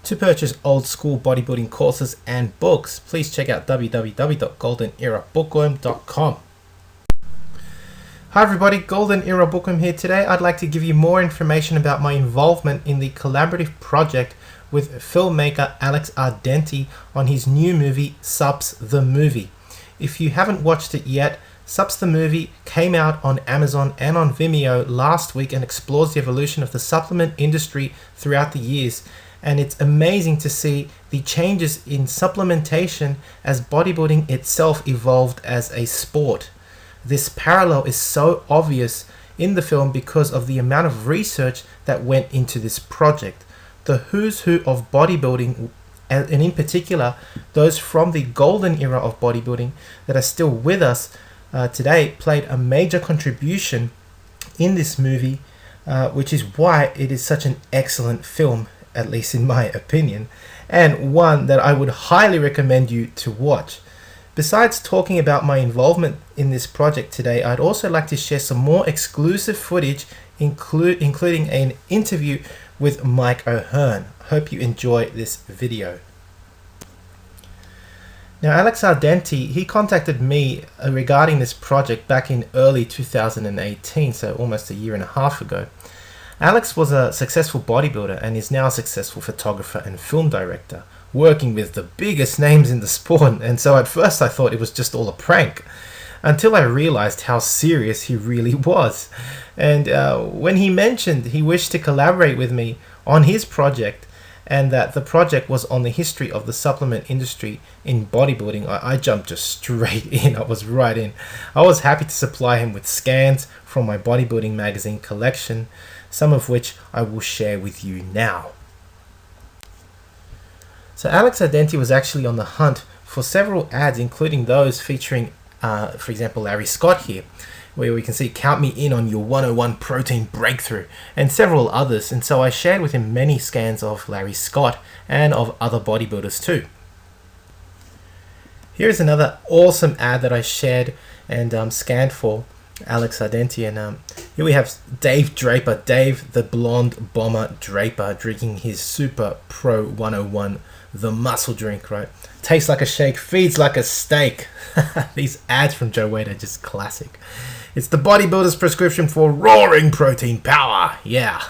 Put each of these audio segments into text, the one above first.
To purchase old school bodybuilding courses and books, please check out www.goldenerabookworm.com. Hi everybody, Golden Era Bookworm here. Today I'd like to give you more information about my involvement in the collaborative project with filmmaker Alex Ardenti on his new movie, Supps the Movie. If you haven't watched it yet, Supps the Movie came out on Amazon and on Vimeo last week and explores the evolution of the supplement industry throughout the years. And it's amazing to see the changes in supplementation as bodybuilding itself evolved as a sport. This parallel is so obvious in the film because of the amount of research that went into this project. The who's who of bodybuilding, and in particular those from the golden era of bodybuilding that are still with us today, played a major contribution in this movie, which is why it is such an excellent film, at least in my opinion, and one that I would highly recommend you to watch. Besides talking about my involvement in this project today, I'd also like to share some more exclusive footage, including an interview with Mike O'Hearn. Hope you enjoy this video. Now, Alex Ardenti, he contacted me regarding this project back in early 2018, so almost a year and a half ago. Alex was a successful bodybuilder and is now a successful photographer and film director, working with the biggest names in the sport, and so at first I thought it was just all a prank, until I realized how serious he really was. And when he mentioned he wished to collaborate with me on his project, and that the project was on the history of the supplement industry in bodybuilding, I jumped just straight in. I was right in. I was happy to supply him with scans from my bodybuilding magazine collection, some of which I will share with you now. So Alex Ardenti was actually on the hunt for several ads, including those featuring, for example, Larry Scott here, where we can see "Count me in on your 101 protein breakthrough," and several others. And so I shared with him many scans of Larry Scott and of other bodybuilders too. Here's another awesome ad that I shared and scanned for Alex Ardenti, and here we have Dave Draper, Dave the blonde bomber Draper, drinking his Super Pro 101, the muscle drink, right? Tastes like a shake, feeds like a steak. These ads from Joe Weider, just classic. It's the bodybuilder's prescription for roaring protein power. Yeah,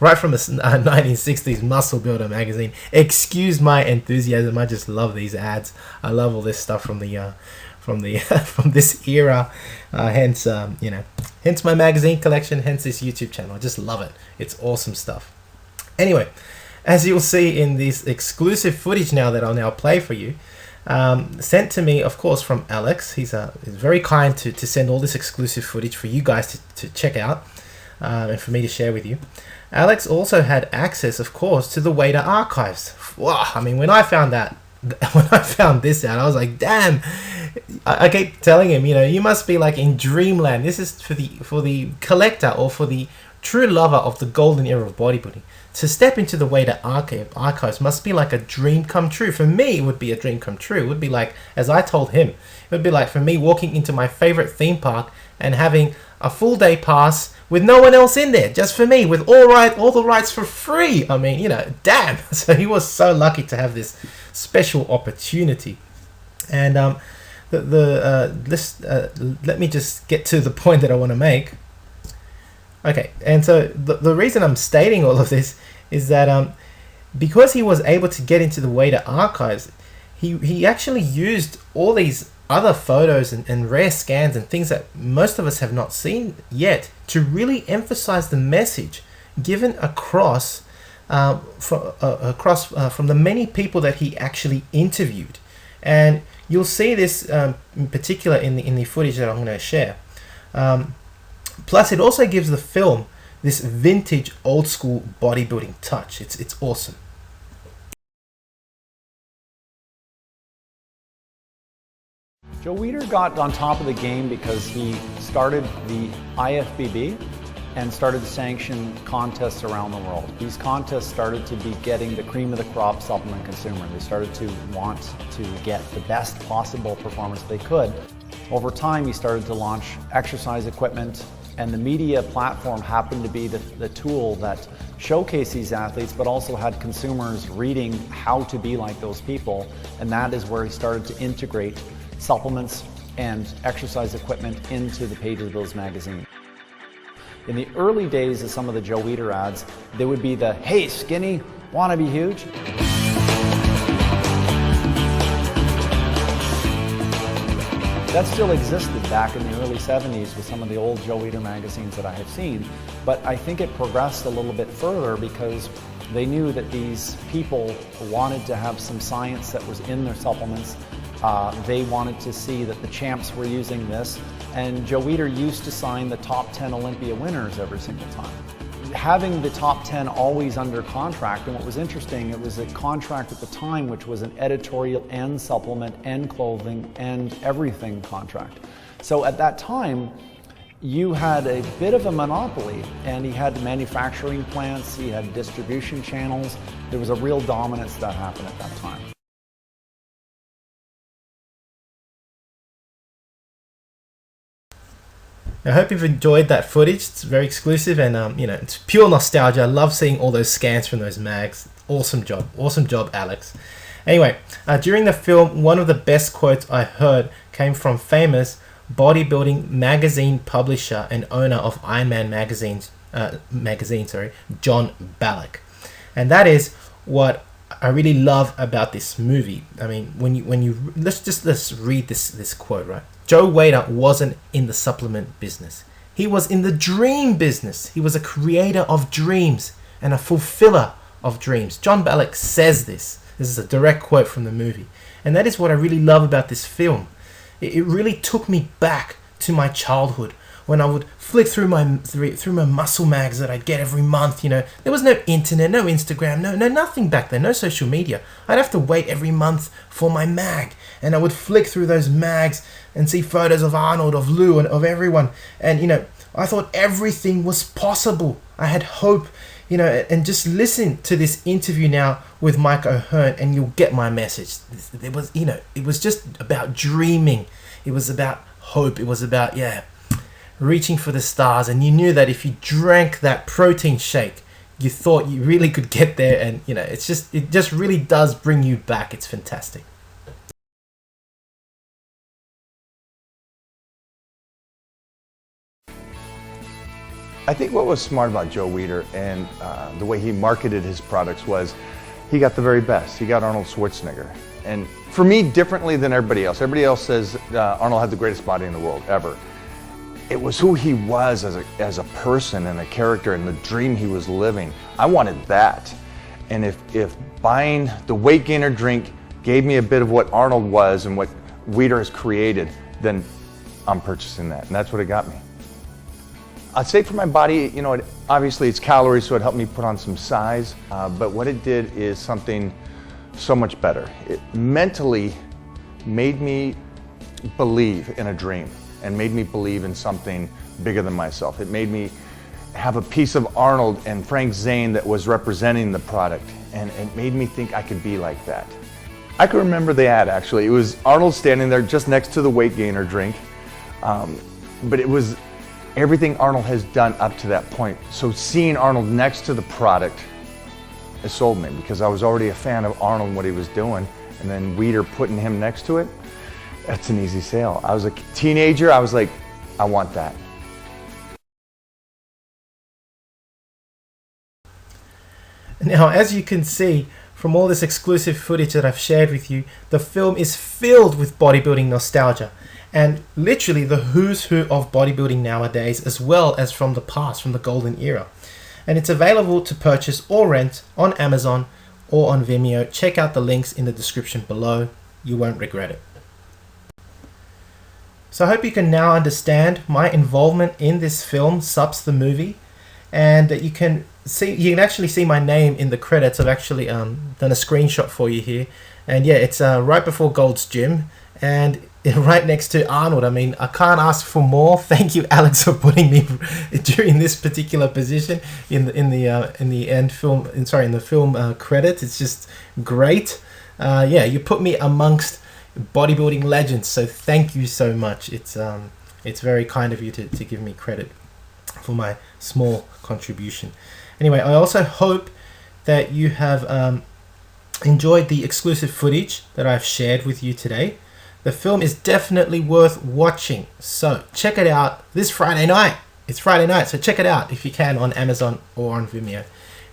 right from the 1960s Muscle Builder magazine. Excuse my enthusiasm. I just love these ads. I love all this stuff from the from this era. Hence hence my magazine collection. Hence this YouTube channel. I just love it. It's awesome stuff. Anyway, as you'll see in this exclusive footage now that I'll now play for you, sent to me, of course, from Alex. He's very kind to send all this exclusive footage for you guys to check out and for me to share with you. Alex also had access, of course, to the Weider archives. Wow, I mean, when I found this out, I was like, damn. I keep telling him, you must be like in dreamland. This is for the collector or for the true lover of the golden era of bodybuilding. To step into the Weider archives must be like a dream come true. For me, it would be a dream come true. It would be like, as I told him, it would be like for me walking into my favorite theme park and having a full day pass with no one else in there, just for me, with all the rides for free. I mean, damn. So he was so lucky to have this special opportunity. And let me just get to the point that I want to make. Okay, and so the reason I'm stating all of this is that because he was able to get into the Weider archives, he actually used all these other photos and rare scans and things that most of us have not seen yet to really emphasize the message given across from the many people that he actually interviewed. And you'll see this in particular in the footage that I'm going to share. Plus, it also gives the film this vintage, old school bodybuilding touch. It's awesome. Joe Weider got on top of the game because he started the IFBB and started to sanction contests around the world. These contests started to be getting the cream of the crop supplement consumer. They started to want to get the best possible performance they could. Over time, he started to launch exercise equipment, and the media platform happened to be the tool that showcase these athletes, but also had consumers reading how to be like those people. And that is where he started to integrate supplements and exercise equipment into the pages of those magazines. In the early days of some of the Joe Weider ads, there would be the, "Hey skinny, wanna be huge?" That still existed back in the early 70s with some of the old Joe Weider magazines that I have seen, but I think it progressed a little bit further because they knew that these people wanted to have some science that was in their supplements. They wanted to see that the champs were using this, and Joe Weider used to sign the top 10 Olympia winners every single time. Having the top 10 always under contract, and what was interesting, it was a contract at the time which was an editorial and supplement and clothing and everything contract. So at that time, you had a bit of a monopoly, and he had manufacturing plants, he had distribution channels. There was a real dominance that happened at that time. I hope you've enjoyed that footage. It's very exclusive, and it's pure nostalgia. I love seeing all those scans from those mags. Awesome job, Alex. Anyway, during the film, one of the best quotes I heard came from famous bodybuilding magazine publisher and owner of Iron Man magazine, John Ballack, and that is what I really love about this movie. I mean, let's read this quote, right? Joe Weider wasn't in the supplement business. He was in the dream business. He was a creator of dreams and a fulfiller of dreams. John Ballack says this. This is a direct quote from the movie. And that is what I really love about this film. It really took me back to my childhood when I would flick through my muscle mags that I'd get every month. There was no internet, no Instagram, no nothing back then, no social media. I'd have to wait every month for my mag, and I would flick through those mags and see photos of Arnold, of Lou, and of everyone. And I thought everything was possible. I had hope, and just listen to this interview now with Mike O'Hearn, and you'll get my message. It was just about dreaming. It was about hope. It was about reaching for the stars, and you knew that if you drank that protein shake, you thought you really could get there, and it just really does bring you back. It's fantastic. I think what was smart about Joe Weider and the way he marketed his products was he got the very best. He got Arnold Schwarzenegger. And for me, differently than everybody else. Everybody else says Arnold had the greatest body in the world ever. It was who he was as a person and a character and the dream he was living. I wanted that. And if buying the weight gainer drink gave me a bit of what Arnold was and what Weider has created, then I'm purchasing that. And that's what it got me. I'd say for my body, obviously it's calories, so it helped me put on some size. But what it did is something so much better. It mentally made me believe in a dream and made me believe in something bigger than myself. It made me have a piece of Arnold and Frank Zane that was representing the product, and it made me think I could be like that. I can remember the ad, actually. It was Arnold standing there just next to the weight gainer drink, but it was everything Arnold has done up to that point. So seeing Arnold next to the product, it sold me because I was already a fan of Arnold and what he was doing, and then Weider putting him next to it, that's an easy sale. I was a teenager, I was like, I want that. Now, as you can see from all this exclusive footage that I've shared with you, the film is filled with bodybuilding nostalgia, and literally the who's who of bodybuilding nowadays, as well as from the past, from the golden era. And it's available to purchase or rent on Amazon or on Vimeo. Check out the links in the description below. You won't regret it. So I hope you can now understand my involvement in this film, Supps the movie, and that you can actually see my name in the credits. I've actually done a screenshot for you here, and yeah, it's right before Gold's Gym and right next to Arnold. I mean, I can't ask for more. Thank you, Alex, for putting me during this particular position in the film credits. It's just great. Yeah, you put me amongst bodybuilding legends, so thank you so much. It's very kind of you to give me credit for my small contribution. Anyway, I also hope that you have enjoyed the exclusive footage that I've shared with you today. The film is definitely worth watching, so check it out this Friday night. It's Friday night, so check it out if you can on Amazon or on Vimeo.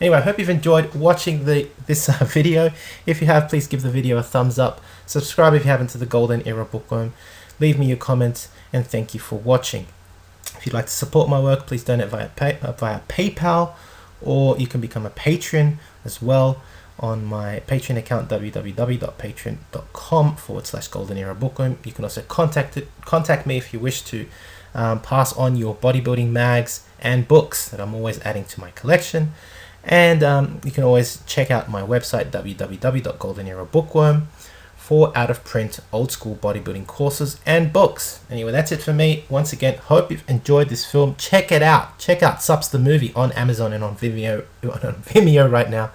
Anyway, I hope you've enjoyed watching this video. If you have, please give the video a thumbs up. Subscribe if you haven't to the Golden Era Bookworm. Leave me your comments, and thank you for watching. If you'd like to support my work, please donate via PayPal, or you can become a patron as well on my Patreon account, www.patreon.com/Golden Era Bookworm. You can also contact me if you wish to pass on your bodybuilding mags and books that I'm always adding to my collection. And you can always check out my website, www.goldenerabookworm, for out-of-print old-school bodybuilding courses and books. Anyway, that's it for me. Once again, hope you've enjoyed this film. Check it out. Check out Supps the movie on Amazon and on Vimeo right now.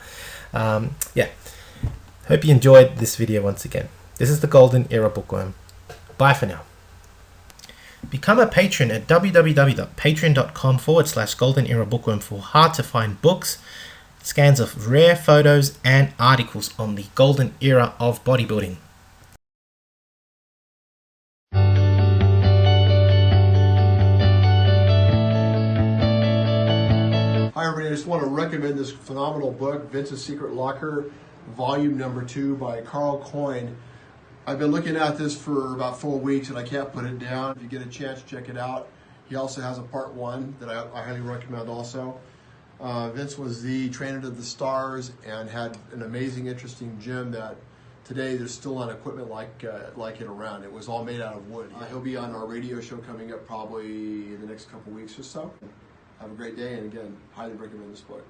Yeah, hope you enjoyed this video once again. This is the Golden Era Bookworm. Bye for now. Become a patron at www.patreon.com/Golden Era Bookworm for hard-to-find books, scans of rare photos, and articles on the golden era of bodybuilding. Hi everybody, I just want to recommend this phenomenal book, Vince's Secret Locker, volume number 2 by Carl Coyne. I've been looking at this for about 4 weeks and I can't put it down. If you get a chance, check it out. He also has a part 1 that I highly recommend also. Vince was the trainer to the stars and had an amazing, interesting gym that today there's still not equipment like it around. It was all made out of wood. He'll be on our radio show coming up probably in the next couple weeks or so. Have a great day, and again, highly recommend this book.